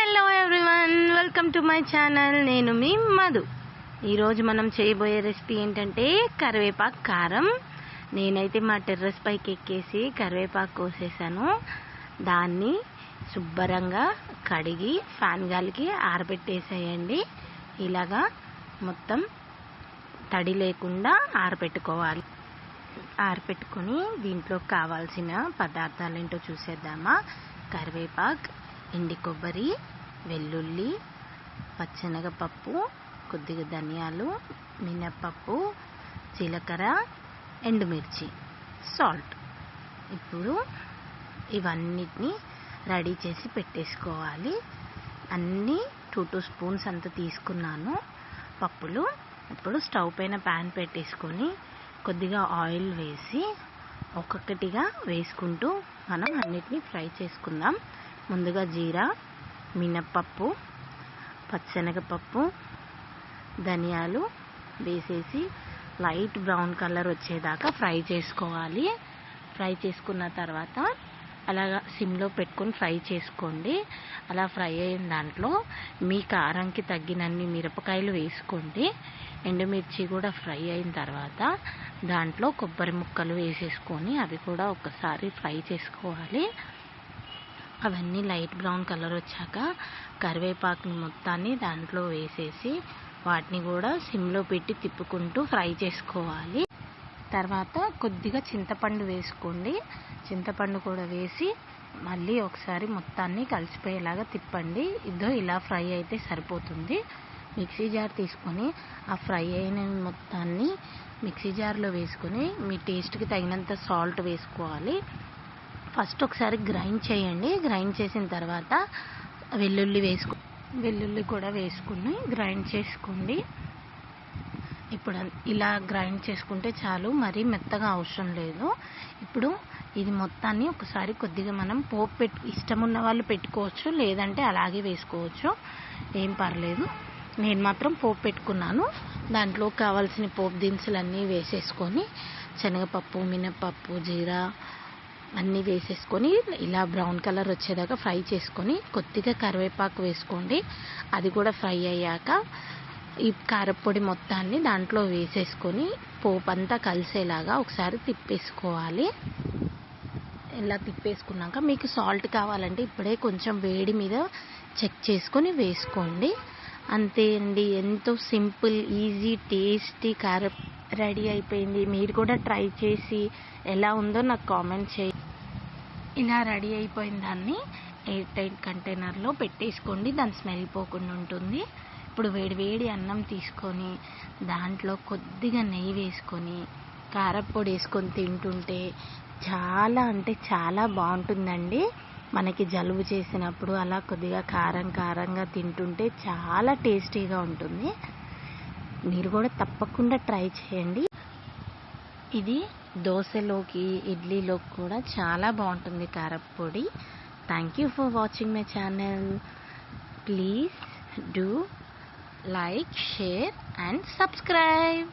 Hello everyone, welcome to my channel. నేను మీ మధు. ఈరోజు మనం చేయబోయే రెసిపీ ఏంటంటే కరివేపాకు కారం. నేనైతే మా టెర్రస్ పైకి ఎక్కేసి కరివేపాకు కోసేసాను. దాన్ని శుభ్రంగా కడిగి ఫ్యాన్ గాలికి ఆరబెట్టేసేయండి. ఇలాగా మొత్తం తడి లేకుండా ఆరబెట్టుకోవాలి. ఆరబెట్టుకొని దీంట్లో కావాల్సిన పదార్థాలు ఏంటో చూసేద్దామా. కరివేపాకు, ఎండి కొబ్బరి, వెల్లుల్లి, పచ్చెనగపప్పు, కొద్దిగా ధనియాలు, మినప్పప్పు, జీలకర్ర, ఎండుమిర్చి, సాల్ట్. ఇప్పుడు ఇవన్నిటిని రెడీ చేసి పెట్టేసుకోవాలి. అన్నీ 2 స్పూన్స్ అంత తీసుకున్నాను పప్పులు. ఇప్పుడు స్టవ్ పైన ప్యాన్ పెట్టేసుకొని కొద్దిగా ఆయిల్ వేసి ఒక్కొక్కటిగా వేసుకుంటూ మనం అన్నిటినీ ఫ్రై చేసుకుందాం. ముందుగా జీరా, మినప్పప్పు, పచ్చెనగపప్పు, ధనియాలు వేసేసి లైట్ బ్రౌన్ కలర్ వచ్చేదాకా ఫ్రై చేసుకోవాలి. ఫ్రై చేసుకున్న తర్వాత అలాగా సిమ్లో పెట్టుకొని ఫ్రై చేసుకోండి. అలా ఫ్రై అయిన దాంట్లో మీ కారంకి తగ్గినన్ని మిరపకాయలు వేసుకోండి. ఎండుమిర్చి కూడా ఫ్రై అయిన తర్వాత దాంట్లో కొబ్బరి ముక్కలు వేసేసుకొని అవి కూడా ఒకసారి ఫ్రై చేసుకోవాలి. అవన్నీ లైట్ బ్రౌన్ కలర్ వచ్చాక కరివేపాకుని మొత్తాన్ని దాంట్లో వేసేసి వాటిని కూడా సిమ్లో పెట్టి తిప్పుకుంటూ ఫ్రై చేసుకోవాలి. తర్వాత కొద్దిగా చింతపండు వేసుకోండి. చింతపండు కూడా వేసి మళ్ళీ ఒకసారి మొత్తాన్ని కలిసిపోయేలాగా తిప్పండి. ఇదో ఇలా ఫ్రై అయితే సరిపోతుంది. మిక్సీ జార్ తీసుకొని ఆ ఫ్రై అయిన మొత్తాన్ని మిక్సీ జార్లో వేసుకొని మీ టేస్ట్కి తగినంత సాల్ట్ వేసుకోవాలి. ఫస్ట్ ఒకసారి గ్రైండ్ చేయండి. గ్రైండ్ చేసిన తర్వాత వెల్లుల్లి కూడా వేసుకుని గ్రైండ్ చేసుకోండి. ఇప్పుడు ఇలా గ్రైండ్ చేసుకుంటే చాలు, మరీ మెత్తగా అవసరం లేదు. ఇప్పుడు ఇది మొత్తాన్ని ఒకసారి కొద్దిగా మనం పోపు ఇష్టం ఉన్న వాళ్ళు పెట్టుకోవచ్చు, లేదంటే అలాగే వేసుకోవచ్చు, ఏం పర్లేదు. నేను మాత్రం పోపు పెట్టుకున్నాను. దాంట్లో కావాల్సిన పోపు దినుసులన్నీ వేసేసుకొని శనగపప్పు, మినప్పప్పు, జీరా అన్నీ వేసేసుకొని ఇలా బ్రౌన్ కలర్ వచ్చేదాకా ఫ్రై చేసుకొని కొద్దిగా కరివేపాకు వేసుకోండి. అది కూడా ఫ్రై అయ్యాక ఈ కారపొడి మొత్తాన్ని దాంట్లో వేసేసుకొని పోపు అంతా కలిసేలాగా ఒకసారి తిప్పేసుకోవాలి. ఇలా తిప్పేసుకున్నాక మీకు సాల్ట్ కావాలంటే ఇప్పుడే కొంచెం వేడి మీద చెక్ చేసుకొని వేసుకోండి. అంతే అండి, ఎంతో సింపుల్, ఈజీ, టేస్టీ కారం రెడీ అయిపోయింది. మీరు కూడా ట్రై చేసి ఎలా ఉందో నాకు కామెంట్ చేయండి. ఇలా రెడీ అయిపోయిన దాన్ని ఎయిర్ టైట్ కంటైనర్లో పెట్టేసుకోండి. దాని స్మెల్ పోకుండా ఉంటుంది. ఇప్పుడు వేడి అన్నం తీసుకొని దాంట్లో కొద్దిగా నెయ్యి వేసుకొని కారపొడి వేసుకొని తింటుంటే చాలా అంటే చాలా బాగుంటుందండి. మనకి జలుబు చేసినప్పుడు అలా కొద్దిగా కారంగా తింటుంటే చాలా టేస్టీగా ఉంటుంది. మీరు కూడా తప్పకుండా ట్రై చేయండి. ఇది దోశలోకి, ఇడ్లీలోకి కూడా చాలా బాగుంటుంది కారపొడి. Thank you for watching my channel. Please do like, share and subscribe.